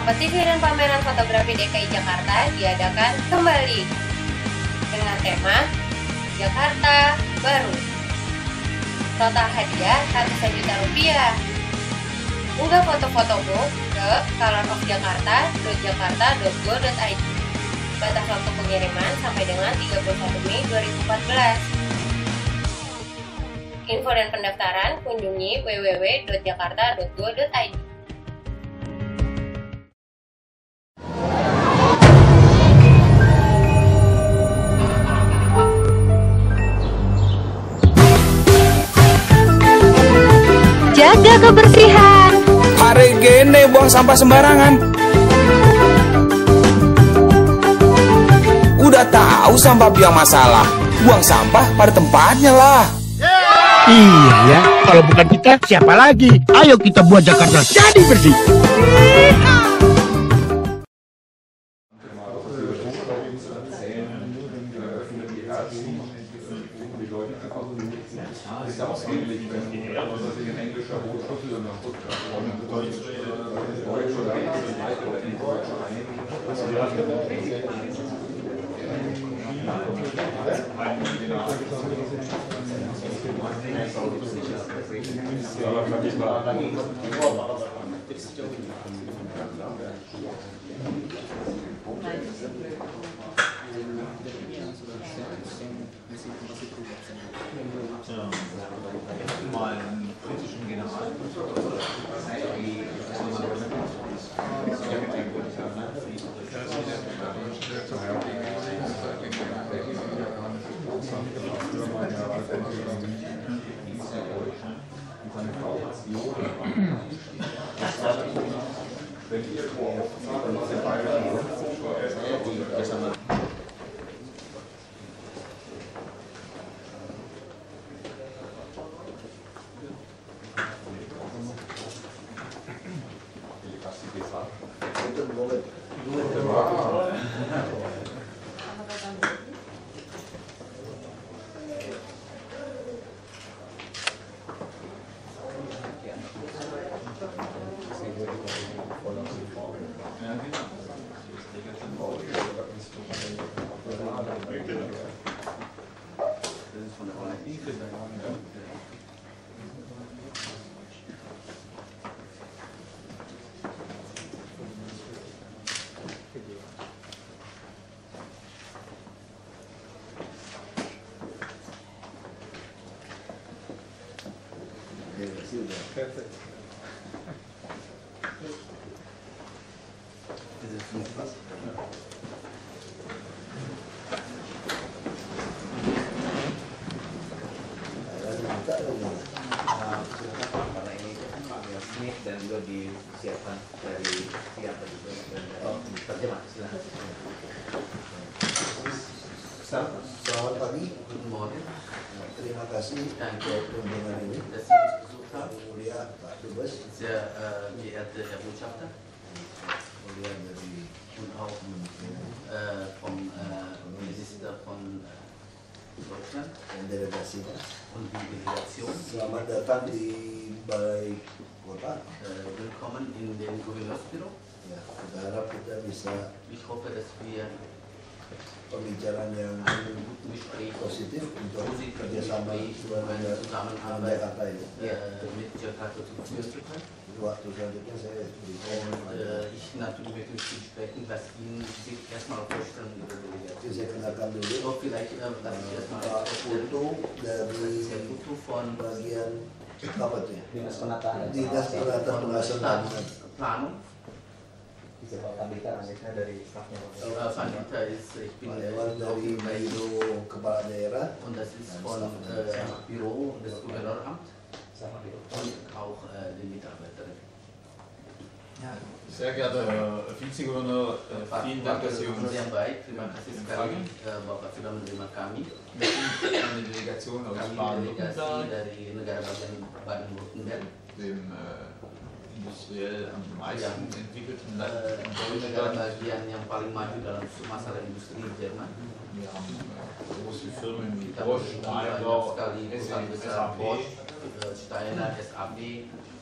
Kompetisi dan pameran fotografi DKI Jakarta diadakan kembali dengan tema Jakarta Baru. Total hadiah ratusan juta rupiah. Unggah foto-fotomu ke colorofjakarta.jakarta.go.id. Batas waktu pengiriman sampai dengan 31 Mei 2014. Info dan pendaftaran kunjungi www.jakarta.go.id. Jaga kebersihan. Hari gini buang sampah sembarangan. Udah tahu sampah biang masalah, buang sampah pada tempatnya lah. Iya ya, kalau bukan kita siapa lagi? Ayo kita buat Jakarta jadi bersih. Dan juga disiapkan dari pihak terjemah. Selamat pagi. Terima kasih untuk kunjungan ini. Yang mulia Pak Dubes. Geehrte Herr Botschafter. Kemudian dari vom Minister von Deutschland dan delegasinya. und die Delegation. Selamat datang di Balai Kota. Willkommen in den Gouverneursbüro. Ya, kita harap kita bisa Ich hoffe, dass wir pembicaraan yang positif untuk kerjasama dengan Jakarta ini. mit Jakarta zu führen können. Waktu selanjutnya saya dihubung Ich natürlich möchte mit Ihnen sprechen, was Ihnen sich erstmal vorstellen über die Delegation. saya kenalkan dulu Oh, vielleicht lasse ich erstmal Pak Putu dari Herr Putu von bagian apa tuh ya? Dinas Penataan Planung. Pak Andika dari stafnya. Pandita ist, ich bin dari Biro Kepala Daerah und das ist von Büro des Gouverneuramt und auch den Mitarbeiterinnen. Sehr geehrter Herr Vizegouverneur, vielen Dank, dass Sie uns Yang baik, terima kasih sekali Bapak sudah menerima kami. Wir sind eine Delegation aus Kami delegasi Baden-Württemberg, dari negara bagian Baden-Württemberg, dem industriell am meisten entwickelten Land in negara Deutschland. bagian yang paling maju dalam masalah industri Jerman. Wir haben große Firmen wie Kita Bosch, banyak Daimler, sekali perusahaan besar SAP, Bosch, Steiner, SAP,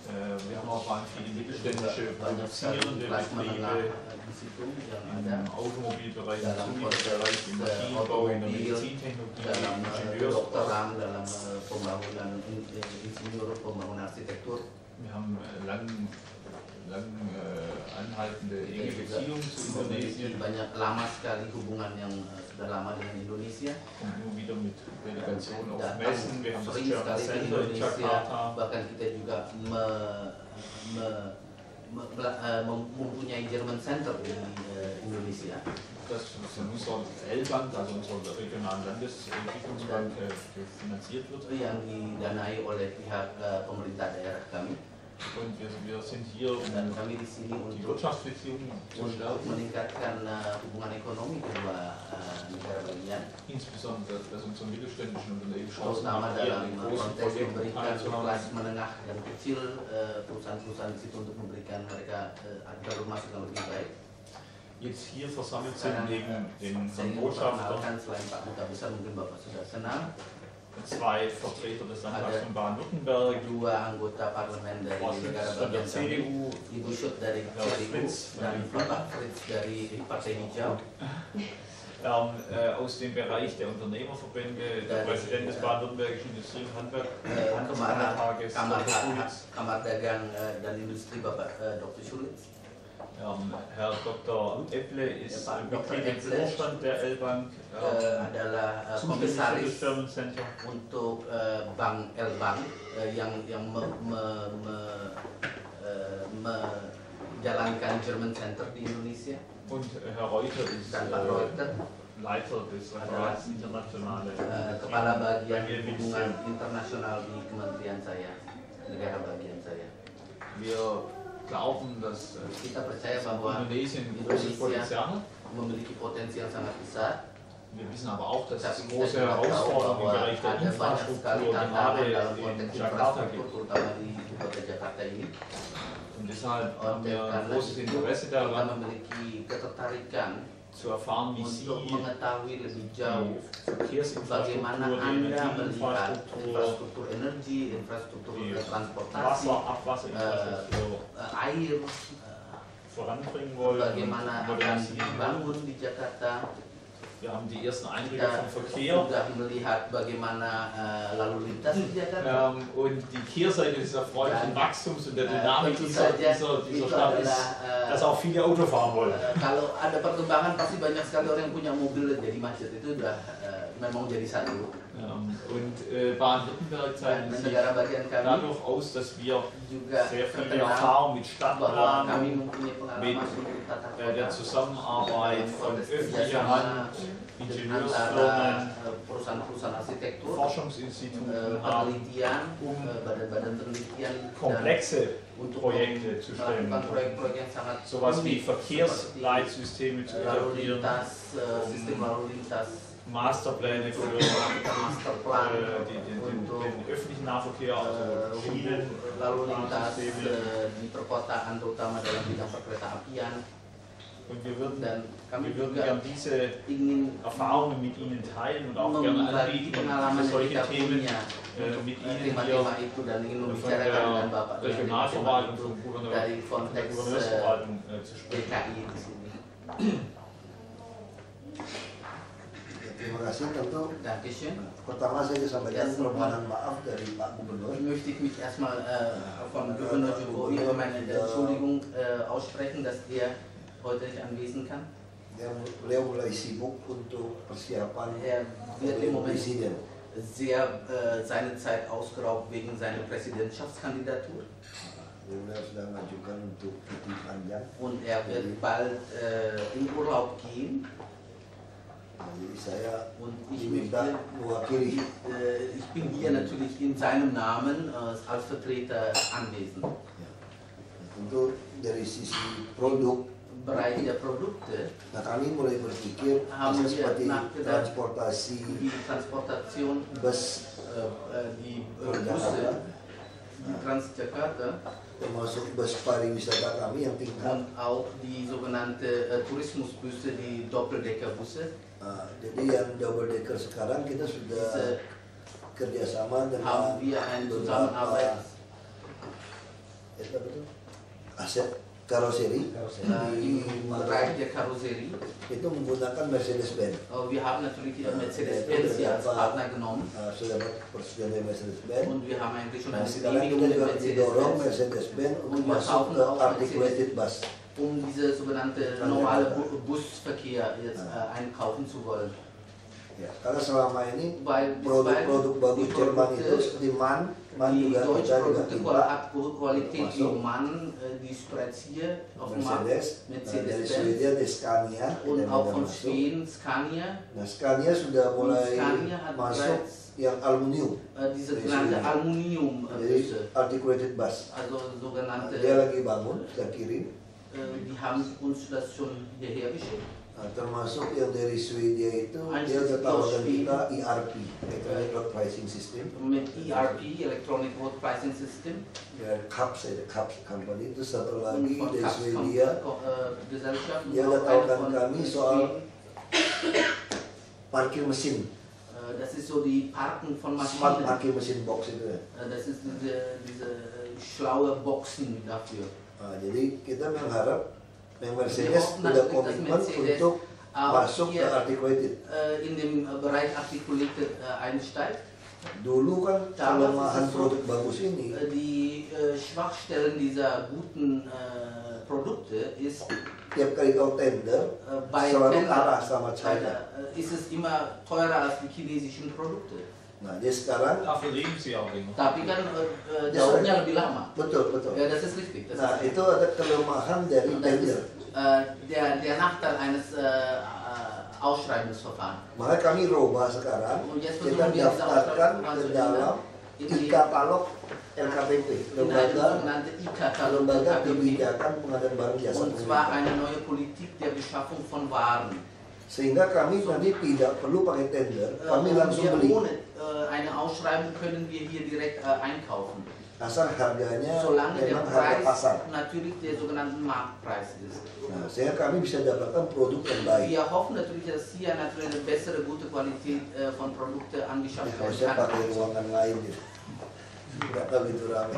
Wir haben auch viele mittelständische produzierende Betriebe im Automobilbereich, im Zulieferbereich, im Maschinenbau, in der Medizintechnologie, im Ingenieursbereich. Wir haben lang anhaltende enge Beziehungen zu Indonesien. Banyak lama sekali hubungan yang sudah lama dengan Indonesia. Und nur wieder mit Delegationen auf Datang Messen. Wir haben das sering German sekali ke Center in Indonesia, Jakarta. bahkan kita juga mempunyai German Center di Indonesia. Das ist unser L-Bank, also unsere regionalen Landesentwicklungsbank, finanziert wird. Yang didanai oleh pihak pemerintah daerah kami. Und wir sind hier, um Dan kami di sini die untuk Wirtschaftsbeziehungen zu stärken, meningkatkan hubungan ekonomi kedua negara bagian, insbesondere dass unsere mittelständischen Unternehmen Chancen terutama haben, hier dalam an den großen konteks Projekten memberikan teilzuhaben. kelas menengah dan kecil perusahaan-perusahaan di situ untuk memberikan mereka jalur masuk yang lebih baik. Jetzt hier versammelt sind neben den Saya ingin Botschaftern memperkenalkan selain Pak Duta Besar, mungkin Bapak sudah kenal, zwei Vertreter des Landtags von Baden-Württemberg, dua anggota parlemen dari Frau Schütz negara von der bagian kami, CDU, Ibu Schut dari Herr CDU Fritz von dan den Bapak Fritz dari Partai Hijau. aus dem Bereich der Unternehmerverbände, der Dari, Präsident des Baden-Württembergischen Industrie- und Kamar Handwerkstages, Kamar Dagang dan Industri Bapak Dr. Schulitz. Herr Dr. Epple ist Pak Dr. Mitglied im Epple, Vorstand der L-Bank, adalah zuständig für das komisaris Firmencenter. untuk Bank L-Bank yang menjalankan German Center di Indonesia. Und Herr Reuter ist Dan Pak Reuter Leiter des Referats Internationale kepala bagian Bagian hubungan Ministerium. internasional di kementerian saya, negara bagian saya. Wir glauben, dass Kita percaya bahwa Indonesien ein großes Potenzial hat. memiliki potensi yang sangat besar. Wir wissen aber auch, dass es Tapi große kita juga tahu Herausforderungen im bahwa Bereich der ada banyak sekali Infrastruktur tantangan gerade dalam in konteks Jakarta infrastruktur, gibt. terutama di ibu kota Jakarta ini. Und deshalb haben wir ein Karena großes itu Interesse kita daran, memiliki ketertarikan zu erfahren, wie Sie untuk mengetahui lebih die jauh bagaimana Verkehrsinfrastruktur, die Anda melihat Energieinfrastruktur, infrastruktur energi, infrastruktur die transportasi, Wasser-, Abwasserinfrastruktur air, voranbringen wollen und bagaimana akan modernisieren wollen. dibangun di Jakarta. Wir haben die ersten Eindrücke Kita vom Verkehr. sudah melihat bagaimana lalu lintas di Jakarta. Und die Kehrseite des erfreulichen Wachstums und der Dynamik tentu dieser saja Stadt itu ist, adalah dass auch viele Auto fahren wollen. kalau ada perkembangan pasti banyak sekali orang yang punya mobil jadi macet, itu sudah memang jadi satu. Und Baden-Württemberg Dan zeichnet sich negara bagian kami dadurch aus, dass wir juga sehr viele terkenal Erfahrung mit bahwa kami Stadtplanung, mempunyai pengalaman mit untuk tata der kota Zusammenarbeit von öffentlicher Hand, antara Ingenieursfirmen, perusahaan-perusahaan arsitektur, Forschungsinstituten haben, penelitian, badan-badan penelitian dan komplexe untuk Projekte zu stellen. melakukan proyek-proyek yang sangat Sowas wie unik, Verkehrsleitsysteme zu seperti lalu etablieren, lintas, sistem lalu lintas, Masterpläne für melakukan masterplan untuk den öffentlichen Nahverkehr, also Schienen, lalu lintas Bahnsysteme. di perkotaan, terutama dalam bidang perkereta apian. Und wir würden Dan kami gern juga diese ingin Erfahrungen mit Ihnen teilen und auch gerne membagi anbieten, pengalaman für yang solche kita Themen punya mit Ihnen hier tema-tema itu dan ingin von membicarakan der dengan Bapak dengan Regionalverwaltung, itu vom dari konteks Gouverneursverwaltung zu sprechen. DKI di sini. Terima kasih. Tentu Dankeschön. pertama saya sampaikan permohonan maaf dari Pak Gubernur. Möchte ich mich erstmal von Gouverneur Jokowi meine Entschuldigung aussprechen, dass er heute nicht anwesend kann. Beliau mulai sibuk untuk persiapan Er wird im Moment presiden. sehr seine Zeit ausgeraubt wegen seiner Präsidentschaftskandidatur. Beliau sudah mengajukan untuk cuti panjang. Und er wird bald in Urlaub gehen. Jadi saya Und ich diminta mewakili. ich bin hier natürlich in seinem Namen als Vertreter anwesend. Tentu dari sisi produk, Bereich der Produkte, nah kami mulai berpikir Haben wir seperti nachgedacht. transportasi die Transportation, bus die Busse, die Transjakarta termasuk bus pariwisata kami yang tingkat. und auch die sogenannte Tourismusbusse, die Doppeldeckerbusse. Jadi yang double decker sekarang kita sudah Diese kerjasama dengan haben wir eine Zusammenarbeit itu apa tuh? Aset karoseri Im Bereich der Karosserie. Itu menggunakan Mercedes-Benz. Wir haben natürlich Mercedes-Benz hier als Partner genommen. Sudah dapat persetujuan dari Mercedes-Benz. Und wir haben eigentlich schon Nah, eine sekarang Genehmigung kita mit juga didorong Mercedes-Benz, Mercedes-Benz untuk Und wir masuk kaufen ke auch articulated bus. um diese sogenannte normale Busverkehr jetzt einkaufen zu wollen. Ya, karena selama ini Weil produk-produk bagus die Jerman itu Produkte, seperti MAN die juga deutsche kita juga Produkte timpa Qualität wie masuk. MAN, die spreads hier auf dem Markt, Mercedes, nah, dari Mercedes-Benz Swedia di Scania und yang auch udah von masuk. Schweden, Scania, Nah, Scania sudah mulai Scania hat masuk bereits yang aluminium, diese Dari genannte Schweden. Aluminiumbusse, jadi articulated bus. also Nah, sogenannte, dia lagi bangun, kita kirim. die haben uns das schon hierher geschickt. Nah, termasuk yang dari Swedia itu Eins dia udah ist tawarkan Schweden. kita ERP, Electronic Road Pricing System. Mit ERP, Electronic Road Pricing System, Ya, CAPS, CAPS Company itu satu und lagi von dari CAPS Swedia. Gesellschaft und Dia auch udah eine tawarkan von kami soal parkir mesin, Das ist so die Parken von smart Maschinen. parkir mesin box itu ya. Das ist diese schlaue Boxen dafür. Nah, jadi kita mengharap yang Wir Mercedes hoffen udah natürlich, dass komitmen Mercedes untuk auch masuk ke hier articulated. in dem Bereich Articulated einsteigt. Dulu kan Damals kelemahan ist es so, produk bagus ini, Die Schwachstellen dieser guten Produkte ist tiap kali kau tender bei selalu Tender, kalah sama China. ist es immer teurer als die chinesischen Produkte. Nah, dia sekarang Dafür leben sie auch länger. Tapi kan dauernya lebih lama. betul betul. Ja, das ist richtig. Das Nah, ist itu ada kelemahan dari Und das tender. ist der Nachteil eines Ausschreibungsverfahrens. Maka kami robah sekarang, Und jetzt kita versuchen wir diese daftarkan Ausschreibungsverfahren ke zu dalam ändern. In die e-katalog LKPP, in eine lembaga sogenannte IKATALOG lembaga KPP. kebijakan pengadaan barang jasa Und zwar pemerintah. eine neue Politik der Beschaffung von Waren. Sehingga kami nanti tidak perlu pakai tender, kami Und langsung wir beli. ohne eine Ausschreibung können wir hier direkt einkaufen. Asal harganya Solange der memang harga pasar. Preis natürlich der sogenannten Marktpreis ist. Nah, sehingga kami bisa dapatkan produk yang baik. Wir hoffen natürlich, dass hier natürlich eine bessere, gute Qualität von Produkten angeschafft Kalau werden saya kann. pakai ruangan lain gitu, nggak tahu itu ramai.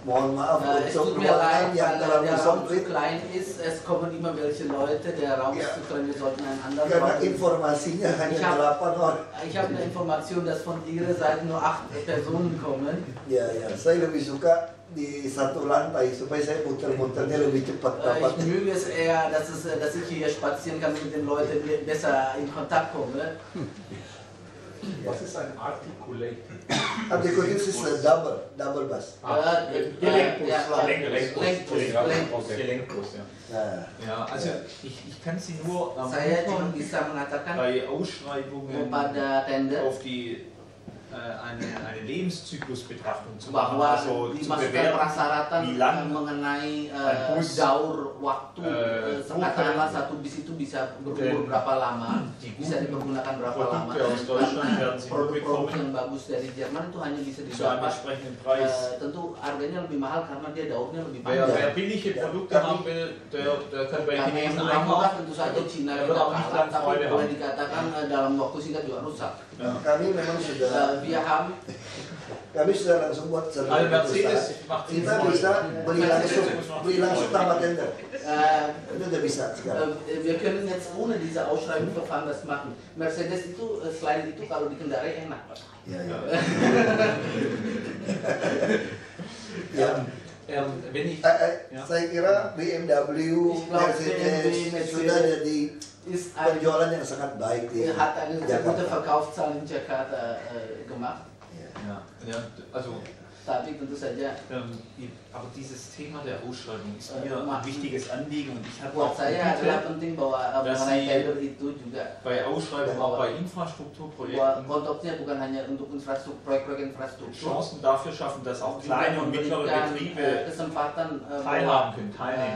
Mohon maaf Es untuk tut mir ruangan leid, yang weil terlalu der Raum zu sempit, klein ist. Es kommen immer welche Leute, der Raum ist Ja. zu klein, wir sollten einen anderen karena Raum. informasinya hanya Ich hab- 8 orang. Ich habe eine Information, dass von Ihrer Seite nur 8 Personen kommen. Ya, saya lebih suka di satu lantai supaya saya muter-muternya lebih cepat Ich dapat. möge es eher, dass ich hier spazieren kann mit den Leuten, besser in Kontakt komme. Was ist ein Articulated? Artikel itu double bus. Gelenkbus, ja. Nah, Ja, also ich kann Sie nur Saya cuma ermuntern, bisa mengatakan bei Ausschreibungen kepada tender auf die eine Lebenszyklusbetrachtung zu machen, bahwa also zu dimasukkan bewerten, persyaratan wie lang mengenai ein Bus daur waktu katakanlah Urknall satu bis itu bisa Dan berumur berapa lama, die bisa guten dipergunakan berapa lama. Produkte aus Deutschland werden Sie nur Produk-produk bekommen yang bagus dari Jerman itu hanya bisa zu einem didapat entsprechenden Preis. tentu harganya lebih mahal karena dia daurnya lebih Wer panjang. billige Produkte haben will, der kann bei Karena yang Chinesen murah murah einkaufen. tentu saja Cina Er kita wird auch nicht kalah, lang tapi Freude boleh haben. dikatakan dalam waktu singkat juga rusak. kami memang sudah langsung buat Also sertifikat Mercedes usaha. macht Kita bisa beli langsung tanpa tender. Itu udah bisa sekarang. Wir können jetzt ohne diese Ausschreibungsverfahren das machen. Mercedes itu selain itu kalau dikendarai enak, Pak. Ya, ya. Ja, wenn ich Ja. Saya kira BMW, Ich glaube, BMW, Mercedes sudah jadi Ist ein, penjualan yang sangat baik di hat eine sehr gute Jakarta. Verkaufszahl in Jakarta gemacht. ja, also Tapi tentu saja aber dieses Thema der Ausschreibung ist mir ein wichtiges Anliegen und ich habe buat auch saya adalah Gebiete penting bahwa dass mengenai Sie tender itu juga bei Ausschreibungen, auch bei bahwa Infrastrukturprojekten konteksnya bukan hanya untuk proyek-proyek infrastruktur, Chancen dafür schaffen, dass auch juga kleine und mittlere memberikan Betriebe kesempatan teilnehmen können.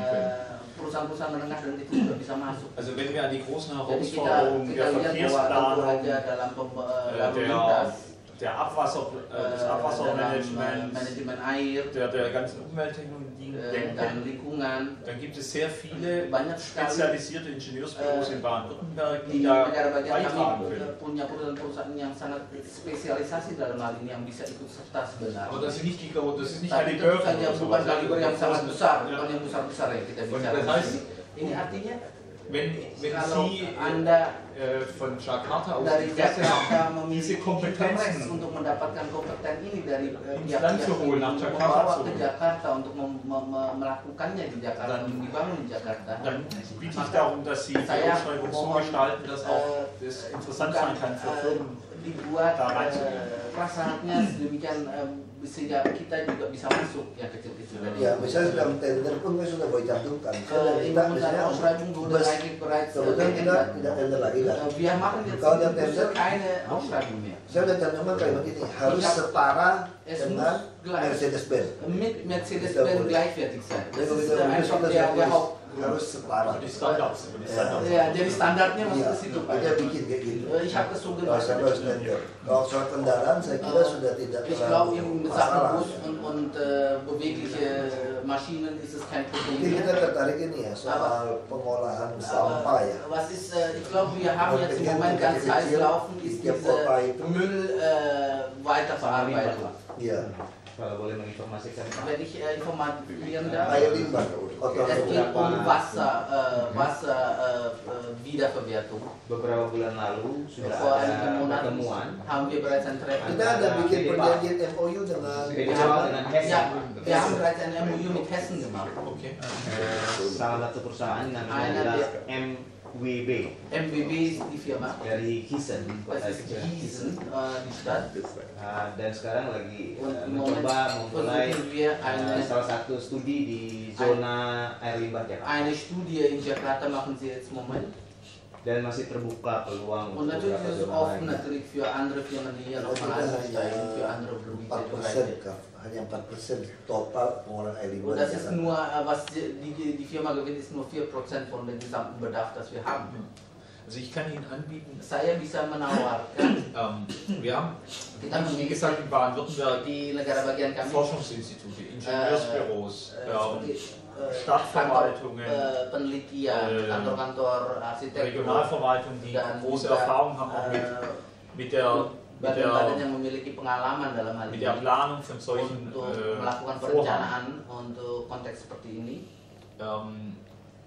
perusahaan-perusahaan menengah dan kecil juga bisa masuk. Also wenn wir an die großen Jadi Herausforderungen kita der lihat bahwa tentu Verkehrsplanung, aja dalam lalu der lintas das Abwassermanagement, Manajemen air, der ganzen Umwelttechnologien, dan lingkungan. Dann gibt es sehr viele Banyak sekali spezialisierte Ingenieursbüros in Baden-Württemberg, di die da negara bagian beitragen kami können. punya perusahaan-perusahaan yang sangat spesialisasi dalam hal ini yang bisa ikut serta sebenarnya. Aber das sind nicht Tapi keine tentu saja Börsen, bukan kaliber yang sangat besar, Ja. bukan yang besar-besar ya kita bicara. Das heißt, Ini artinya wenn kalau Sie Anda von Jakarta aus dari Interesse Jakarta haben, memiliki diese interest Kompetenzen untuk mendapatkan kompeten ini dari ins pihak Land yang zu holen, nach ingin Jakarta membawa zu ke holen. Jakarta untuk melakukannya di Jakarta, Dan- dibangun di Jakarta. dann bitte ich darum, dass Sie die Saya Ausschreibung so mohon, gestalten, dass auch das interessant sein kann für Firmen. dibuat Da reinzugehen. prasyaratnya sedemikian sehingga kita juga bisa masuk yang kecil-kecil tadi. Ya, misalnya dalam tender pun kan sudah boleh cantumkan. Saya minta misalnya Ausschreibung wurde bus, eigentlich bereits kemudian kita tidak tender lagi kan. Wir machen jetzt Kalau ada tender, keine Ausschreibung mehr. saya udah cantumkan kayak begini, harus setara Es dengan muss gleich Mercedes-Benz. mit Mercedes-Benz gleichwertig sein. Das Jadi ist kalau einfach sudah der Haupt. harus setara. Die Standards, die Standards. Ya, jadi standarnya masuk Iya, ke situ Pak. dia bikin kayak gitu. Ich habe das so Kalau gemacht. sampai harus tender. Kalau soal kendaraan saya kira sudah tidak Ich glaube, in Sachen masalah. Bus und bewegliche Maschinen ist es kein Problem. Mungkin kita tertarik ini ya soal pengolahan sampah ya. Was ist, ich glaube, wir haben jetzt im Moment ganz heiß laufen, ist diese Müll Weiterverarbeitung. Iya. Kalau boleh menginformasikan Pak. Wenn ich informieren darf, Air limbah, kotoran es geht um Beberapa- Wasser Wiederverwertung. Beberapa bulan lalu sudah Vor ada einigen Monaten pertemuan haben wir bereits ein Treffen. Kita ada bikin perjanjian MOU dengan Federal dengan Hessen. Ja, wir haben bereits ein MOU mit Hessen gemacht. Okay. Salah satu perusahaan namanya Einer adalah der- MWB MBB ist die Firma. dari Gießen, kota Das ist Gießen, die Stadt. Dan sekarang lagi Und im Moment mencoba memulai versuchen wir salah satu studi di zona air limbah Jakarta eine Studie in Jakarta machen sie jetzt im Moment. dan masih terbuka peluang Und untuk natürlich beberapa ist es zona offen lain. natürlich für andere Firmen, die hier nochmal einsteigen, für andere Gebiete. 4%, hanya 4% total pengolahan air limbah. Und das di ist Jakarta. nur, was die Firma gewinnt, ist nur 4% von dem gesamten Bedarf, das wir haben. Also ich kann Ihnen anbieten, Saya bisa menawarkan wir haben, kita wie memiliki gesagt, in Baden-Württemberg di negara bagian kami Forschungsinstitute, Ingenieursbüros, seperti Stadtverwaltungen, penelitian, kantor-kantor arsitektur, Regionalverwaltungen, die dan große juga, Erfahrung haben auch mit der badan-badan yang memiliki pengalaman dalam hal mit ini der Planung von solchen untuk melakukan Vorhaben. perencanaan untuk konteks seperti ini.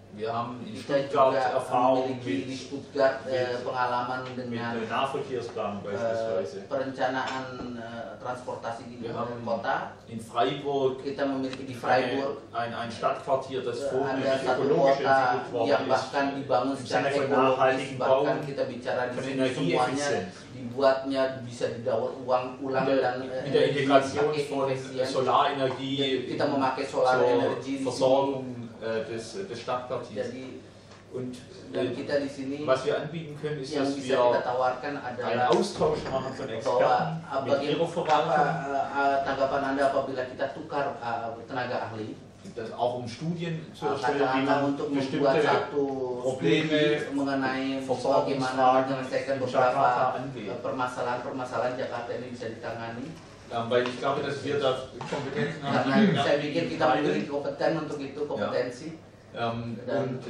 Wir haben in Kita Stuttgart juga Erfahrung memiliki di mit Stuttgart pengalaman dengan Nahverkehrsplanung beispielsweise. perencanaan transportasi di Wir haben kota. in Freiburg Kita memiliki di Freiburg ein Stadtquartier, das ada vornehmlich satu ökologisch kota entwickelt worden yang ist. bahkan dibangun Im secara Sinne von ekologis, nachhaltigen bahkan Bauen, kita bicara di von sini semuanya Energieeffizienz. dibuatnya bisa didaur ulang dan Mit der Integration pakai von efisien. Solarenergie Kita memakai solar zur energy di sini. Versorgung des Stadtquartiers. Jadi Und dan kita di sini was wir anbieten können, ist, yang dass bisa wir kita tawarkan einen adalah Austausch machen von bahwa Experten mit bagaimana ihrer Verwaltung, tanggapan Anda apabila kita tukar tenaga ahli das auch um Studien zu erstellen, kata wie Anda man untuk membuat bestimmte satu Probleme, studi mengenai bagaimana menyelesaikan beberapa Jakarta angeht. permasalahan Jakarta ini bisa ditangani. Weil ich glaube, dass wir da Kompetenzen haben. Karena die saya pikir kita teilen. memiliki kompeten untuk itu, kompetensi. Und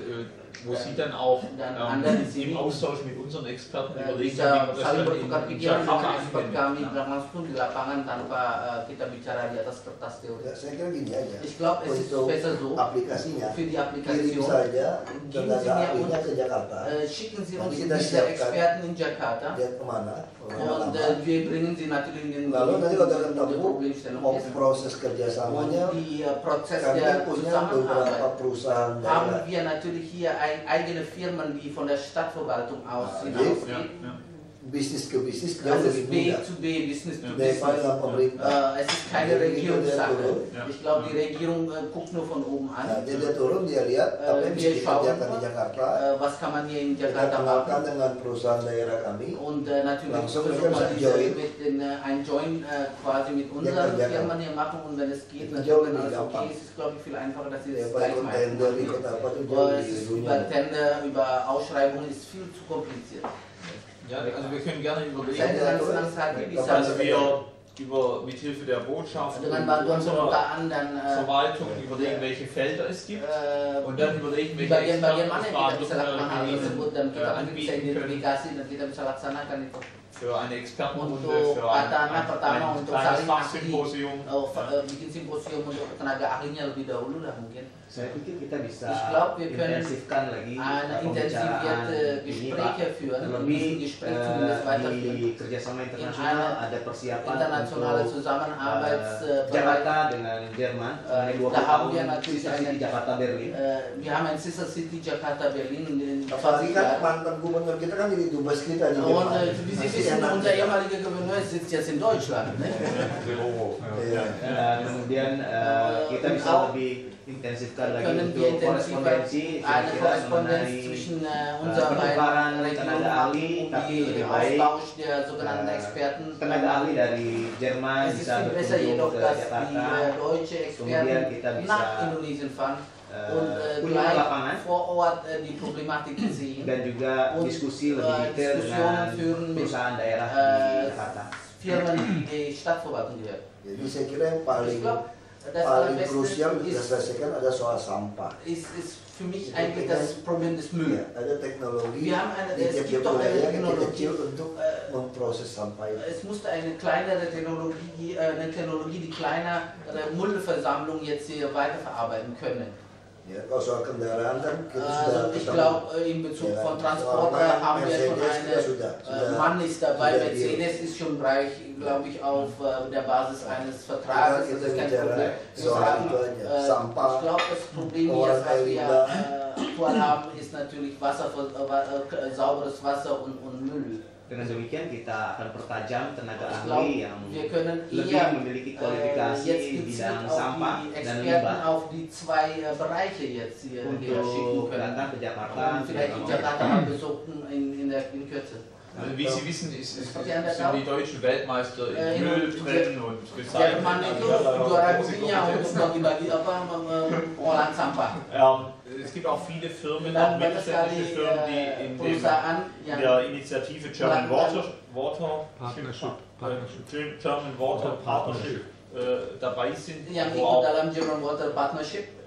wo Sie dann auch Dan Anda di sini im Austausch mit unseren Experten überlegen, bisa wie man das saling dann bertukar in pikiran dengan Jakarta expert anwendet. kami langsung di lapangan tanpa kita bicara di atas kertas teori. Ya, saya kira gini aja. Ich glaube, es ist Untuk besser so, aplikasinya, für die kirim Applikation. saja Geben tenaga Sie mir ahlinya ke Jakarta. Schicken Sie Nanti uns kita diese siapkan. Experten in Jakarta Dia kemana? und wir bringen sie natürlich in den Lalu nanti kalau udah ketemu, Problemstellung mau ist. proses Und kerjasamanya, die Prozess kami der punya beberapa Zusammenarbeit perusahaan haben daerah. wir natürlich hier eigene Firmen, die von der Stadtverwaltung aus Ja, hinausgehen. Bisnis ke bisnis jauh Das lebih ist B mudah to B, Business to daripada Business. dengan pemerintah. Es ist keine Jadi, Regierungssache. dia turun. Ich glaube, die Regierung guckt nur von oben Nah, an. dia turun, dia lihat apa yang bisa Dia schauen, dikerjakan di Jakarta. was kann man hier in Kita Jakarta kenalkan machen. dengan perusahaan daerah kami. Und natürlich Langsung versuchen mereka wir bisa join. mit ein Join quasi mit unseren kerjakan. Firmen hier machen und wenn es geht, Itu natürlich jauh wenn lebih alles okay gampang. ist, ist glaube ich viel einfacher, dass sie das Daripada gleich ikut tender, machen. ikut apa tuh jauh Aber lebih es ist dulunya. über Tender, über Ausschreibungen ist viel zu kompliziert. Ja, also wir können gerne überlegen, Saya dengan senang hati bisa dass wir mithilfe der Botschaft dengan bantuan kedutaan dan Verwaltung überlegen, welche Felder es gibt und dann überlegen, di welche bagian-bagian mana yang kita bisa lakukan hal Expertenrunde tersebut dan kita mungkin bisa anbieten können identifikasi dan kita bisa laksanakan itu. für eine Expertenrunde, Untuk für katakanlah pertama ein untuk kleines saling ahli, Fachsymposium. bikin simposium untuk tenaga ahlinya lebih dahulu lah mungkin. Saya pikir kita bisa Ich glaube, wir können intensifkan lagi eine pembicaraan intensivierte ini, Gespräche Pak. führen, Terlebih ein Gespräch zumindest weiterführen. di kerjasama internasional ada persiapan Internationale untuk Zusammenarbeitsbereich. Jakarta dengan Jerman. Dua da haben tahun wir natürlich Sister City eine, Jakarta Berlin. wir haben ein Sister City Jakarta Berlin in Apalagi 20 kan Jahren. mantan gubernur kita kan jadi dubes kita di Und Jerman. wie Sie Masih wissen, enak. unser ehemaliger Gouverneur sitzt jetzt in Deutschland. Ne? Iya. Dan kemudian kita bisa lebih intensifkan lagi Können wir untuk intensiver korespondensi eine kira-kira Korrespondenz mengenai zwischen unseren pertukaran beiden tenaga Regionen ahli, um tapi die lebih baik Austausch der sogenannten Experten. tenaga ahli dari Jerman Es ist bisa viel besser berkunjung jedoch, ke dass die Jakarta. deutsche Kemudian Experten kita bisa nach Indonesien fahren und kunjung ke gleich lapangan vor Ort die Problematik sehen. dan juga Und, diskusi lebih detail Diskussionen dengan führen mit perusahaan daerah di Jakarta. Firmen, die die Stadtverwaltung gehört. Jadi saya kira yang Ich glaube, das paling Allerbeste krusial untuk kita ist, selesaikan ada soal sampah. ist für mich eigentlich das Problem des Müll. Ya, ada teknologi Wir haben eine- di es tiap-tiap gibt doch eine wilayah yang Teknologi, kecil untuk memproses sampah itu. Es musste eine kleinere Technologie, die kleinere Müllversammlung jetzt hier weiterverarbeiten können. Ya, kalau soal kendaraan kan kita sudah Also ich ketemu. glaube, in Bezug Ja, von Transport soal haben wir schon Mercedes eine, sudah Mann ist dabei, sudah Mercedes ist schon bereich, glaube ich, auf der Basis eines Vertrages, das ist kein Problem. soal itu aja, sampah, Ich glaube, das Problem hier, orang was air wir limbah. aktuell haben, ist natürlich sauberes Wasser und Müll. Dengan demikian kita akan pertajam tenaga Ich ahli glaube, yang wir können lebih eher memiliki kualifikasi jetzt di gezielt bidang auf sampah die dan Experten limbah auf die zwei Bereiche jetzt hier schicken untuk können. datang ke Jakarta Und vielleicht in Jakarta mal besuchen in Kürze. Also wie Sie wissen, sind Seperti die Deutschen Weltmeister in Müll trennen und Jerman Recyceln. itu Also juara große dunia untuk Kompetenz. bagi-bagi pengolahan sampah. Es gibt auch viele Firmen, Dan auch banyak sekali mittelständische Firmen, die in perusahaan yang der Initiative German Partnership. German Water Partnership dabei sind, yang wo ikut auch dalam German Water Partnership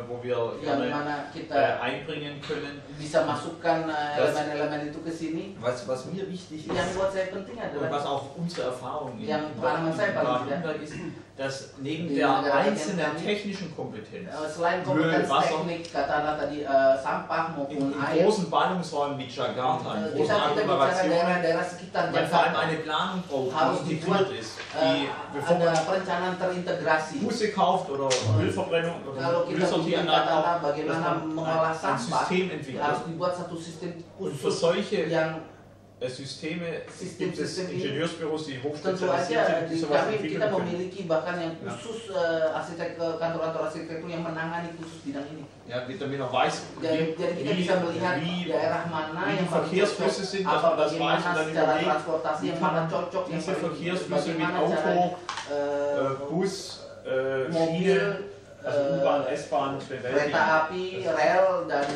wo wir yang gerne mana kita einbringen können. bisa masukkan elemen-elemen itu ke sini. Was mir wichtig Yang ist buat saya penting und adalah was auch unsere Erfahrung in yang pengalaman saya paling tidak Baden-Württemberg ist, dass neben Di der negara einzelnen bagian kami, technischen Kompetenz selain Müll, kompetensi Wasser, teknik katakanlah tadi sampah maupun in air, großen Ballungsräumen wie Jakarta, in großen kita bicara Agglomerationen, daerah-daerah sekitar man vor allem Jakarta. eine Planung braucht, Harus die integriert dibuat, ist, die, bevor ada man perencanaan terintegrasi. Busse kauft oder Müllverbrennung Kalau oder kita bikin Müllsortieranlagen katakanlah kauft, dass bagaimana man mengolah ein sampah, System harus entwickelt. dibuat satu sistem Und für khusus solche yang Systeme Sistem- gibt es Sistem ini Ingenieursbüros, die tentu hochspezialisiert aja sind, die di sowas kami entwickeln kita können. memiliki bahkan yang khusus kantor-kantor arsitektur yang menangani khusus bidang ini. Ja, damit man weiß, Jadi kita bisa melihat daerah mana wie yang die Verkehrsflüsse sind, dass man das weiß und dann secara überlegt, transportasi wie yang kann mana man cocok, yang diese paling Verkehrsflüsse mit bagaimana Auto, caranya, Bus, mobil, Schiene, also U-Bahn, S-Bahn kereta bewältigen. api, rel dan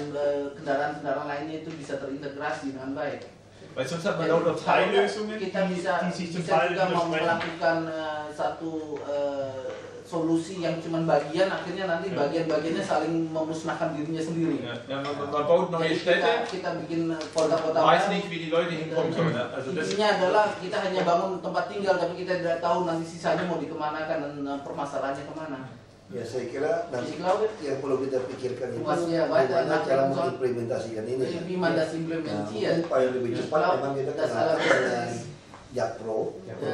kendaraan-kendaraan lainnya itu bisa terintegrasi dengan baik. Weil sonst hat man lauter Teillösungen, kita bisa die sich zum bisa Teil juga widersprechen. melakukan satu solusi yang cuma bagian, akhirnya nanti bagian-bagiannya saling memusnahkan dirinya sendiri. Ja, man baut neue Jadi Städte, kita bikin kota-kota weiß baru. nicht, wie die Leute hinkommen sollen. Also das Intinya adalah kita hanya bangun tempat tinggal, tapi kita tidak tahu nanti sisanya mau dikemanakan dan permasalahannya kemana. Ya saya kira nanti Ich glaube, yang perlu kita pikirkan itu was wir weiter bagaimana cara nachdenken sollen, mengimplementasikan ini. wie man das Nah, implementiert. mungkin paling lebih cepat Kalau memang kita das kenal Allerbeste dengan ist, Jakpro,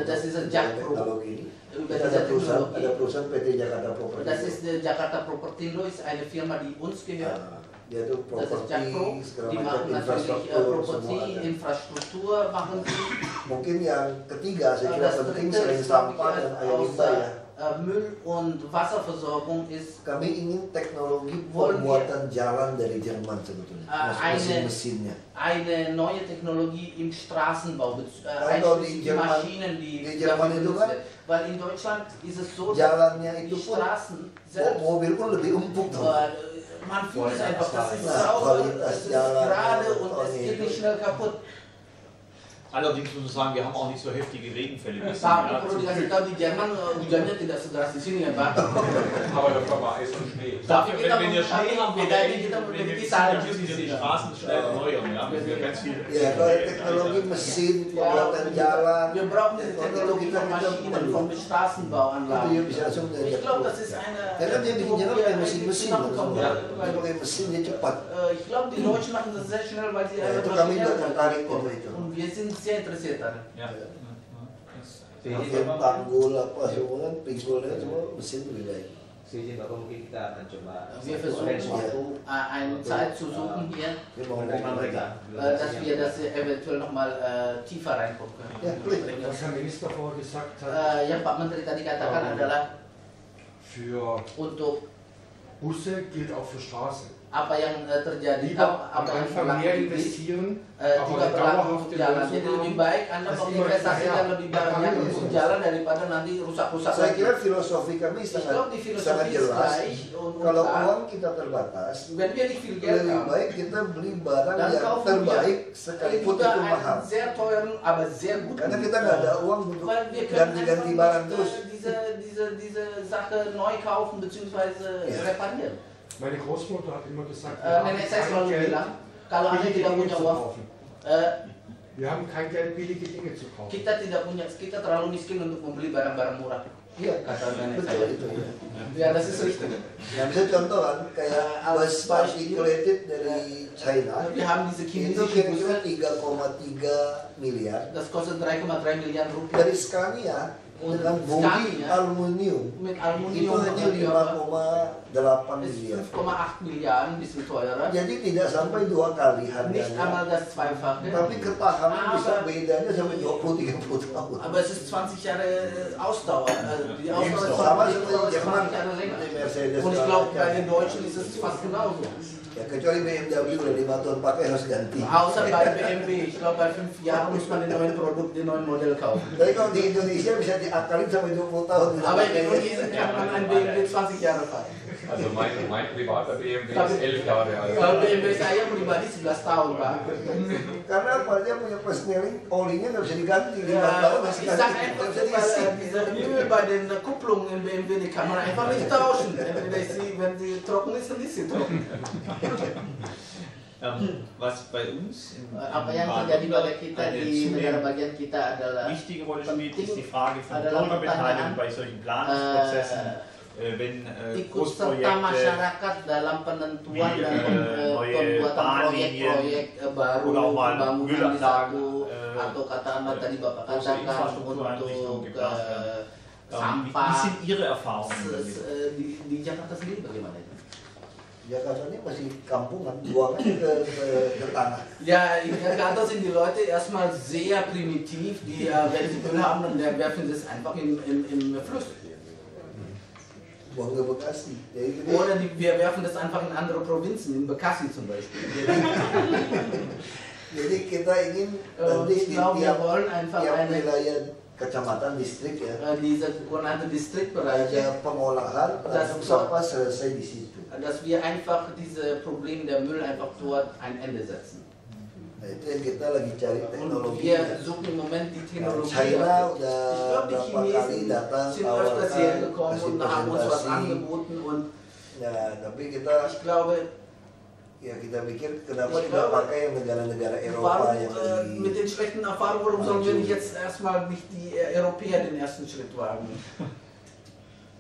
das ist ein Jakpro. teknologi ini. Über Kita diese ada Technologie. perusahaan PT Jakarta Property. Das ist der Jakarta Propertindo, ist eine Firma, die uns gehört. Nah, dia tuh Das ist Jakpro, properti segala die macam machen natürlich infrastruktur Property, semua ada. Infrastruktur machen sie. Mungkin yang ketiga saya kira Das penting dritte selain ist, glaube sampah dan ich, air limbah ya. Müll- und Wasserversorgung ist Kami ingin teknologi Wollen wir- pembuatan jalan dari Jerman sebetulnya, eine- mesin-mesinnya. eine neue Technologie im Straßenbau, Kalau di einschließlich die Jerman- Maschinen, die di Jerman dafür itu benutzt kan werden. Weil in Deutschland ist es so, dass Jalannya die itu pun Straßen selbst, mobil pun lebih empuk tuh. man fühlt es einfach, das ist Nah, sauber, kualitas es ist jalan, gerade und oh, es ini geht itu. nicht schnell kaputt. Allerdings muss man sagen, wir haben auch nicht so heftige Regenfälle. Tapi perlu dikasih tahu di Jerman hujannya tidak sederas di sini ya Pak. Aber dafür war Eis und Schnee. Tapi kita wenn wir Schnee haben, bedanya kita memiliki salju müssen di wir die sini. Straßen schnell erneuern. Ja, müssen wir ganz viel. Ya, kalau teknologi mesin, pembuatan jalan, Wir brauchen diese Technologie von Maschinen, von Straßenbauanlagen. itu bisa langsung Ich glaube, das ist eine. Karena dia bikin jalan pakai mesin-mesin, dia pakai mesin dia cepat. Ich glaube, die Deutschen machen das sehr schnell, weil sie Ya, eine itu kami Maschine tertarik sama itu. und wir sind sehr interessiert daran. Ja. Bikin tanggul apa semua kan, pinggulnya semua mesin lebih baik. Seizin Bapak, mungkin kita akan coba Wir versuchen eine Zeit zu suchen hier, Dia mau menerima ngomong mereka. dass wir das eventuell nochmal tiefer reingucken Ya, können. Was Herr Minister vorher gesagt hat, Yang Pak Menteri tadi katakan adalah für untuk Busse gilt auch für Straßen. apa yang terjadi, Lieber am apa yang Anfang berlaku mehr di investieren, juga aber eine berlaku untuk dauerhafte jalan. Jadi Lösung lebih baik Anda Das immer menginvestasikan hinterher. lebih banyak untuk jalan daripada nanti rusak-rusak Saya lagi. kira filosofi kami Ich sangat glaube, die sangat Philosophie ist jelas. gleich und Kalau klar. uang kita terbatas, Wenn wir nicht viel Geld lebih haben, baik kita beli barang dann yang kaufen terbaik wir sekalipun lieber itu mahal. einen sehr teuren, aber sehr guten. Karena kita nggak ada uang untuk Weil wir können ganti-ganti einfach barang nicht, terus. diese Sache neu kaufen bzw. Ja. reparieren. Meine Großmutter hat immer gesagt, Nenek saya selalu bilang, kalau Anda billige tidak Dinge punya zu uang, kaufen. Wir haben kein Geld, billige Dinge zu kaufen. kita terlalu miskin untuk membeli barang-barang murah. Iya, Kata nenek betul saya. itu ya. Ya, das ist richtig. Ya, bisa contoh kan, kayak bus articulated dari China, Wir haben diese itu chinesische kira-kira Busse, 3,3 miliar. das kostet 3,3 Milliarden Rupiah. Dari Scania dengan bodi Scania, aluminium mit itu Aluminium hanya 5,8 ist miliar. 5,8 Milliarden, ein bisschen teurer. Jadi tidak sampai 2 kali Nicht harganya. einmal das Zweifache. Tapi ketahanan bisa Aber- bedanya sampai 20-30 tahun. Aber es ist 20 Jahre Ausdauer. Also die Ausdauer ist Sama 20 seperti Jerman, Jahre länger. di Mercedes. Und ich glaube, bei den Deutschen ist es fast genauso. Ya kecuali BMW udah 5 tahun pakai harus ganti. Außer bei BMW. Ich glaube, bei 5 Jahren muss man den neuen Produkt, den neuen Modell kaufen. Tapi kalau di Indonesia bisa diakalin sampai 20 tahun. Aber in Indonesien kann man ein BMW 20 Jahre fahren. Also mein privater BMW ist 11 Jahre alt. Kalau BMW saya pribadi 11 tahun, Pak. Karena apa? Dia punya persneling, olinya nggak bisa diganti. 5 Ja, tahun masih ich sag ganti. einfach, Nggak bisa weil diisi. diese Öl bei den Kupplungen im BMW, die kann man einfach nicht tauschen. Entweder ist sie, wenn sie trocken ist, dann ist sie trocken. Was bei uns in Apa yang terjadi pada kita di negara bagian kita adalah wichtige Rolle spielt, ist die Frage von adalah Bürgerbeteiligung bei solchen Planungsprozessen. Wenn ikut serta Großprojekte masyarakat dalam penentuan Wie, dan neue pembuatan Bahnlinien, proyek-proyek baru, oder auch mal pembangunan di Müllanlagen, satu atau katakanlah tadi Bapak große katakan Infrastruktureinrichtungen untuk geplant werden. Wie sampah. sind Ihre Erfahrungen damit? Di Jakarta sendiri bagaimana itu? Jakarta ini masih kampungan, buang aja ke tanah. Ja, in Jakarta sind die Leute erstmal sehr primitiv, die wenn sie Müll haben, dann werfen sie es einfach im Fluss. Buang ke Bekasi. Jadi, Oder wir werfen das einfach in andere Provinzen, in Bekasi zum Beispiel. jadi kita ingin nanti Ich di glaube, wir tiap wollen einfach eine, wilayah kecamatan distrik ya diese sogenannte Distriktbereiche, ada pengolahan Das langsung Wort. sampah selesai di situ. dass wir einfach diese Probleme der Müll einfach dort ein Ende setzen. Nah itu yang kita lagi cari Und teknologi. wir suchen im Moment die Technologie. China dafür. udah Ich glaube, die berapa kali Chinesen datang sind öfters hierher tawarkan gekommen kasih und haben uns was presentasi. angeboten und Ya tapi kita ich glaube, ya kita pikir kenapa Ich tidak glaube, pakai yang negara-negara Eropa warum, yang lagi mit den schlechten Erfahrungen, warum sollen wir nicht jetzt erstmal nicht die Europäer den ersten Schritt wagen?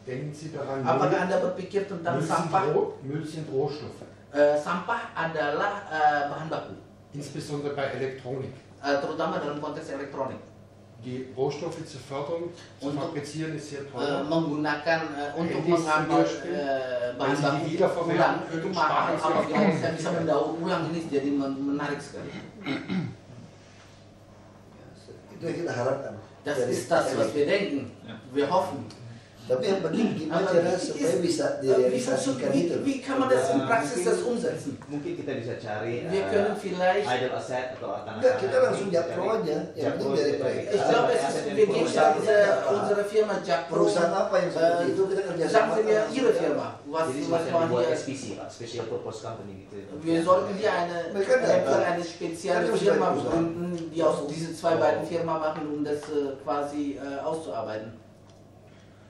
Denken Sie daran, Apakah Anda berpikir tentang sampah? Müll sind Rohstoffe, Sampah adalah bahan baku, insbesondere bei Elektronik. terutama dalam konteks elektronik. Die Rohstoffe zu fördern, zu Untuk, fabrizieren ist sehr teuer. Menggunakan untuk Handys mengambil zum Beispiel, bahan wenn Sie die baku wiederverwenden ulang können, itu mahal, sparen Sie auch apabila Geld. saya bisa mendaur ulang ini jadi menarik sekali. itu yang kita harapkan. Das Dari ist das, was wir denken. Ja. Wir hoffen. Tapi yang penting gimana cara supaya bisa direalisasikan itu. Wie kann man das in Praxis das umsetzen? Mungkin kita bisa cari Wir können vielleicht idle asset atau enggak, kita langsung jakpro aja. Yang penting dari mereka. Ich glaube, wir geben unsere Firma Jakpro. Perusahaan apa yang seperti itu kita kerjasama. Sagen Sie mir Ihre Firma. Jadi semacam buat SPC, Pak, Special Purpose Company gitu. Wir sollten hier eine spezielle Firma gründen, die aus diese zwei beiden Firmen machen, um das quasi auszuarbeiten.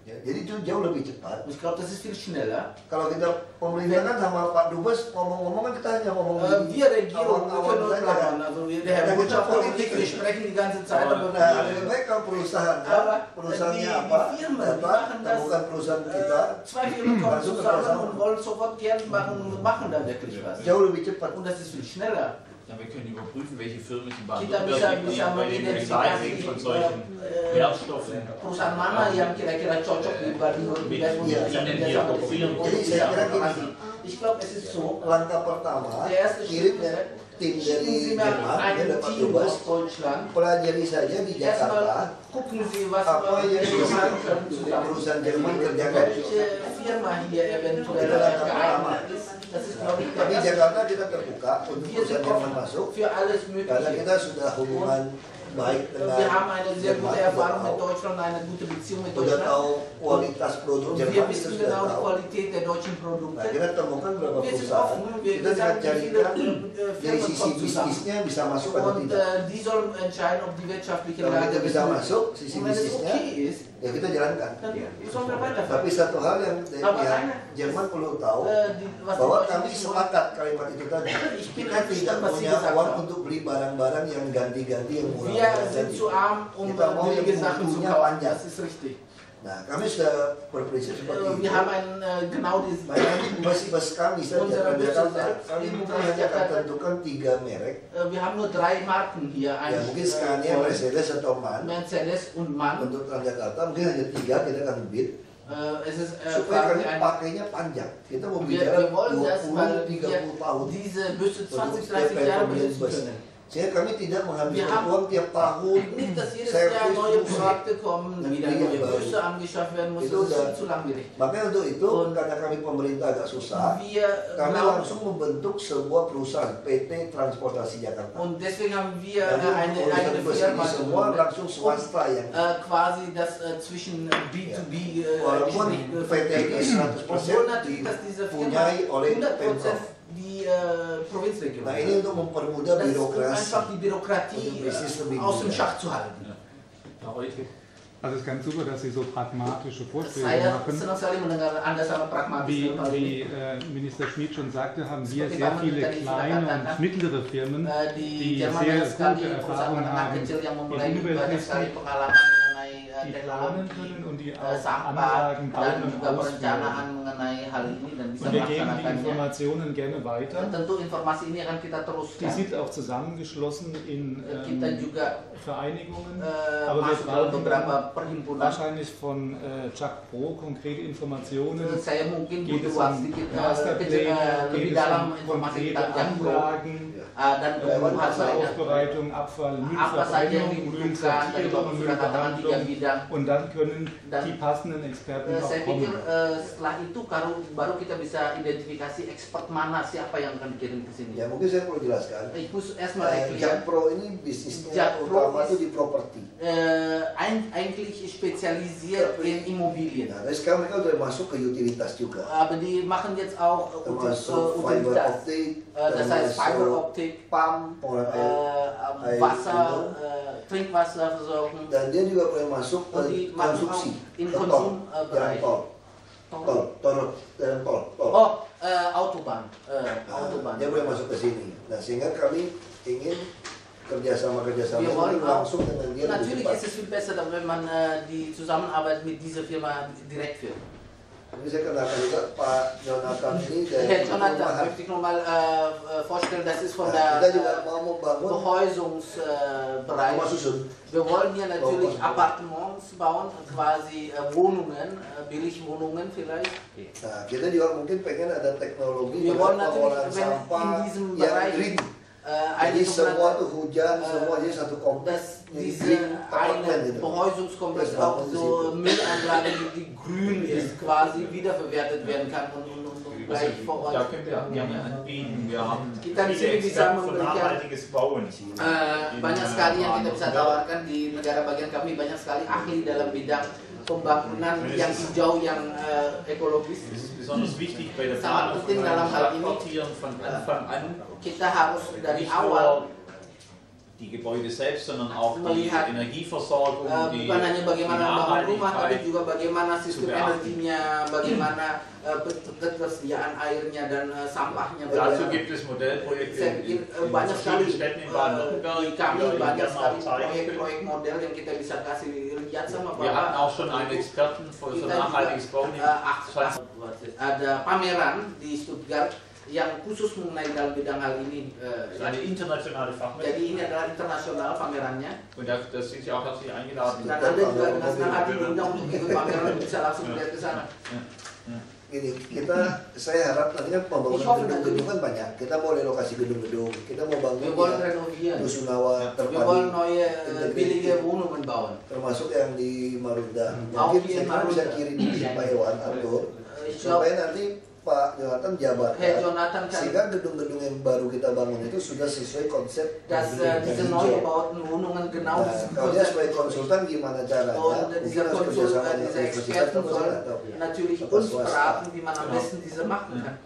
Ya, jadi itu jauh lebih cepat. Ich glaube, das ist viel schneller. Kalau kita pemerintah kan sama Pak Dubes ngomong-ngomong kan kita hanya ngomong wir Regierung, wir können nur planen. Also der Herr Wirtschaftspolitik, wir sprechen die ganze Zeit. Lebih baik kalau perusahaan, perusahaannya apa? Datang, bukan perusahaan kita. Zwei Firmen kommen zusammen und wollen sofort Geld machen und machen da wirklich was. Jauh lebih cepat. Und das ist viel schneller. Ja, wir können überprüfen, welche Firmen in Kita Baden-Württemberg bisa mengidentifikasi von solchen Wertstoffen. Perusahaan mana yang kira-kira cocok di Baden-Württemberg untuk bekerja sama dengan korporasi. Ich glaube, es ist so. Langkah pertama, kirim tim dari Jerman, ya dapat Dubes, pelajari saja di Jakarta apa yang perusahaan Jerman kerjakan. Itu langkah pertama. Tapi Jakarta kita terbuka untuk perusahaan Jerman masuk karena kita sudah hubungan baik dengan Jerman, sudah tahu kualitas produk Jerman, kita sudah tahu. Nah, kita temukan beberapa perusahaan, kita akan carikan dari sisi bisnisnya bisa masuk atau tidak. Kalau kita bisa masuk sisi bisnisnya, ya kita jalankan. Tapi satu hal yang Jerman perlu tahu bahwa kami sepakat kalimat itu tadi. Kita tidak punya uang untuk beli barang-barang yang ganti-ganti yang murah. Kita mau yang butuhnya panjang. Nah, kami sudah berprinsip seperti itu. Nanti bus kami saja di Jakarta, kami mungkin hanya akan tentukan 3 merek. Ya mungkin Scania, Mercedes atau MAN. Untuk Transjakarta mungkin hanya 3 kita akan bid. Supaya kami pakainya panjang. Kita mau bicara 20-30 tahun untuk setiap pembelian bus. Sehingga kami tidak menghabiskan uang tiap tahun servis perusahaan dan yang baru. Itu udah. Makanya untuk itu karena kami pemerintah agak susah, kami langsung membentuk sebuah perusahaan PT Transportasi Jakarta. Dan urusan bus ini semua langsung swasta yang walaupun PT ini 100% dipunyai oleh Pemprov. Nah ini untuk mempermudah birokrasi untuk bisnis lebih mudah. Also es ist ganz super, dass Sie so pragmatische Vorschläge machen. Wie Minister Schmid schon sagte, haben wir sehr viele kleine und mittlere Firmen, die sehr gute Erfahrungen haben in Umwelttechnik, die planen können und die auch Anlagen bauen und ausführen. Und wir geben die Informationen gerne weiter. Die sind auch zusammengeschlossen in Vereinigungen, aber wir brauchen wahrscheinlich von Jakpro konkrete Informationen. Geht es um Masterpläne, geht es um konkrete Anlagen, Wasseraufbereitung, Abfall, Müllverbrennung, Müllsortierung, Müllbehandlung. Und dann können die passenden Experten auch kommen. Setelah itu baru kita bisa identifikasi expert mana siapa yang akan dikirim ke sini. Ya mungkin saya perlu jelaskan. Jakpro ini bisnisnya utama itu di properti. Eigentlich spezialisiert in Immobilien. Nah, sekarang mereka sudah masuk ke utilitas juga. Aber die machen jetzt auch fiber optik, das heißt Fiber Optik, PAM, Wasser, Trinkwasserversorgung. Dan dia juga boleh masuk ke konstruksi, tol, jalan tol. Autobahn. Dia boleh masuk ke sini. Nah, sehingga kami ingin kerjasama langsung dengan dia. Natürlich ist es viel besser, wenn man die Zusammenarbeit mit dieser Firma direkt führt. Ini saya kenalkan juga Pak Jonathan ini dari Herr Jonathan, möchte ich nochmal vorstellen, das ist von der Beheusungsbereich. Wir wollen hier natürlich Appartements bauen, quasi Wohnungen, Billigwohnungen vielleicht. Nah, kita juga mungkin pengen ada teknologi pengolahan sampah yang green. Jadi semua tuh hujan, semua jadi satu kompleks. Diese eine Behäusungskomplex, auch so Müllanlage, die grün ist, quasi wiederverwertet werden kann und gleich vor Ort. Da können wir gerne anbieten. Wir haben Kita di viele sini bisa Experten für memberikan nachhaltiges Bauen. banyak sekali yang kita bisa tawarkan di negara bagian kami, banyak sekali ahli dalam bidang pembangunan yang hijau, yang ekologis. Es ist besonders wichtig bei der Sangat Planung penting dalam hal ini von Anfang an kita harus dari nicht awal nur die Gebäude selbst, sondern auch die melihat Energieversorgung, die bukan hanya bagaimana membangun rumah, tapi Nachhaltigkeit. juga bagaimana sistem beachten. energinya, bagaimana ketersediaan airnya dan sampahnya. Dazu gibt es Modellprojekte Saya pikir banyak sekali Städten in Baden-Württemberg. di kami banyak sekali zeigen. proyek-proyek model yang kita bisa kasih lihat sama Wir hatten Bapak. auch schon einen Experten für Kita nachhaltiges Bauen. ada pameran di Stuttgart yang khusus mengenai dalam bidang hal ini. Eine internationale Fachmesse. Jadi ini adalah internasional pamerannya. Und da sind Sie auch herzlich eingeladen. Dan Anda juga dengan senang hati diundang untuk ikut pameran, bisa langsung melihat ke sana. Gini, saya harap nanti kan pembangunan gedung-gedung kan banyak. Kita mau relokasi gedung-gedung, kita mau bangun Rusunawa terpadu, billige Wohnungen bauen. termasuk yang di Marunda. Mungkin saya bisa kirim di Pak Iwan Arthur, supaya nanti Pak Jonathan jabarkan, sehingga gedung-gedung yang baru kita bangun itu sudah sesuai konsep diese neu gebauten Wohnungen genau Kalau dia sebagai konsultan gimana caranya? Und dieser Konsultant, dieser Experten soll natürlich uns beraten, wie man am besten diese machen kann.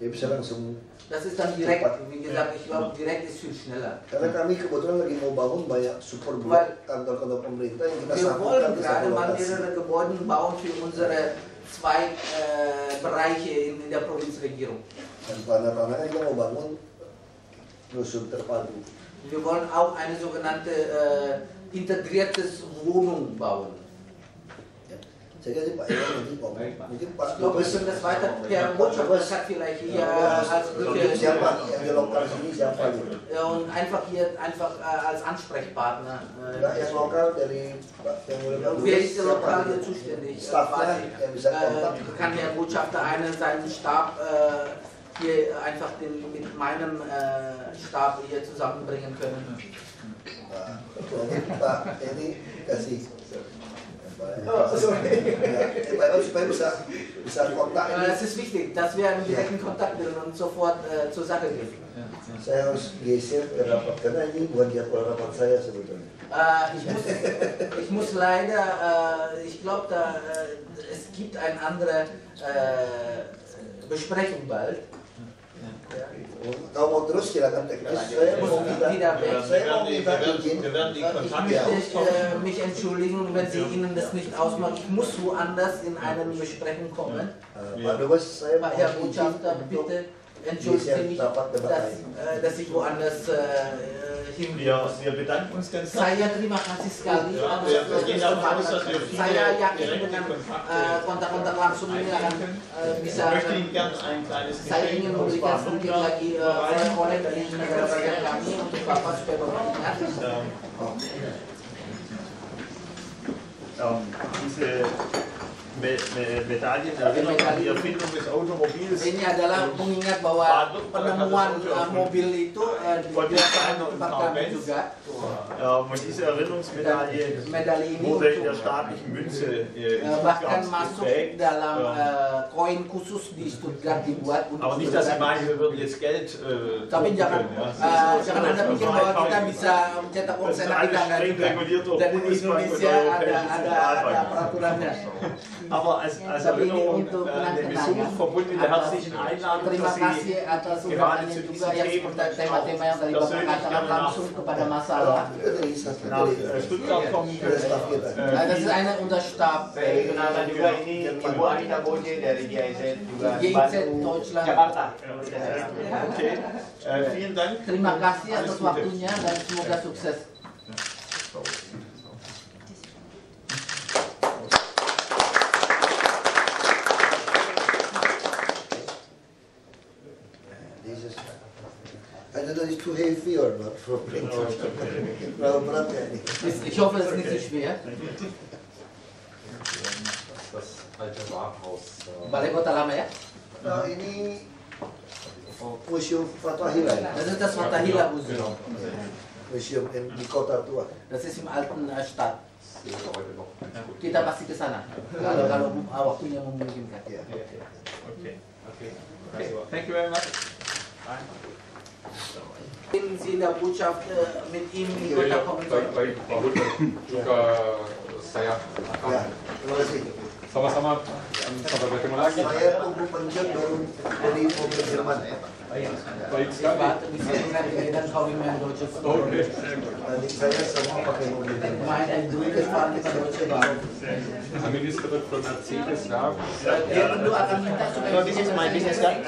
Dia bisa langsung. Das ist dann direkt, wie gesagt, ich glaube direkt ist viel schneller. Karena kami kebetulan lagi mau bangun banyak super blok kantor-kantor pemerintah yang kita Wir wollen gerade mal lokasi. mehrere Gebäude bauen für unsere zwei Bereiche in der Provinzregierung. Dan tanah-tanahnya kita mau bangun rusun terpadu. Wir wollen auch eine sogenannte integriertes Wohnung bauen. Saya kira Pak Iwan nanti ngomong. Mungkin Pak Ich glaube, wir können das weiter per Botschaft, das hat vielleicht hier als Brücke. Siapa yang di lokal sini siapa gitu? Und einfach hier als Ansprechpartner. Yang lokal dari Pak yang mulai Wer ist der lokal hier zuständig? Staffnya yang bisa kontak. Kann der Botschafter seinen Stab hier einfach mit meinem Stab hier zusammenbringen können? Pak, ini kasih. Supaya bisa kontak. Es ist wichtig, dass wir einen direkten Kontakt bilden und sofort zur Sache gehen. Saya harus geser ke rapat karena ini bukan jadwal rapat saya sebetulnya. Ich muss leider, ich glaube, es gibt eine andere Besprechung bald. Kalau mau terus silakan teknis. Saya mau minta izin. Ich möchte mich entschuldigen, wenn Sie Ihnen das nicht ausmachen. Ich muss woanders in eine Besprechung kommen. Pak Herr Botschafter, bitte entschuldigen Sie mich, dass ich woanders hin muss. Wir bedanken uns ganz Saya terima kasih sekali. Saya yakin dengan kontak-kontak langsung ini akan bisa. Saya ingin memberikan sedikit lagi oleh-oleh dari negara bagian kami untuk Bapak supaya Bapak ingat. Diese Medaillen erinnern an die Erfindung des Automobils. Ini adalah mengingat bahwa penemuan mobil itu dilakukan di tempat kami juga. Und diese Erinnerungsmedaille wurde in der staatlichen Münze bahkan masuk dalam koin khusus di Stuttgart dibuat untuk. Aber nicht, dass Sie meinen, wir würden jetzt Geld Tapi jangan Anda pikir bahwa kita bisa mencetak uang seenak kita nggak juga. Dan di Indonesia ada peraturannya. Aber als Erinnerung an den Besuch verbunden mit der herzlichen Einladung, Terima dass kasih Sie atas gerade undangannya zu juga diesen yang Themen seperti tema-tema yang tadi Bapak katakan langsung kepada masalah. nach Stuttgart kommen. Das ist einer unser Stab. Kenalkan juga ini Ibu Anita Boje dari GIZ juga GIZ Deutschland. Jakarta. Okay, vielen Dank. Terima kasih atas waktunya dan semoga sukses. I don't know it's too heavy or not for printer. Terlalu berat ya ini. Ich hoffe, es ist nicht so schwer. Das alte Rathaus. Balai Kota lama ya? Nah, ini Museum Fatahila. Das ist das Fatahila Museum. Museum di kota tua. Das ist im alten Stadt. Kita pasti ke sana kalau waktunya memungkinkan. Okay. Thank you very much. Sie in der Botschaft mit ihm in Kontakt kommen sollen. Baik, Pak Hud juga saya akan. Terima kasih. Sama-sama, sampai bertemu lagi. Saya tunggu penjat baru dari mobil Jerman. Baik sekali. Tadi saya semua pakai mobil Jerman. Ministerin von Mercedes, ja. Dia tentu akan minta supaya this is my business card.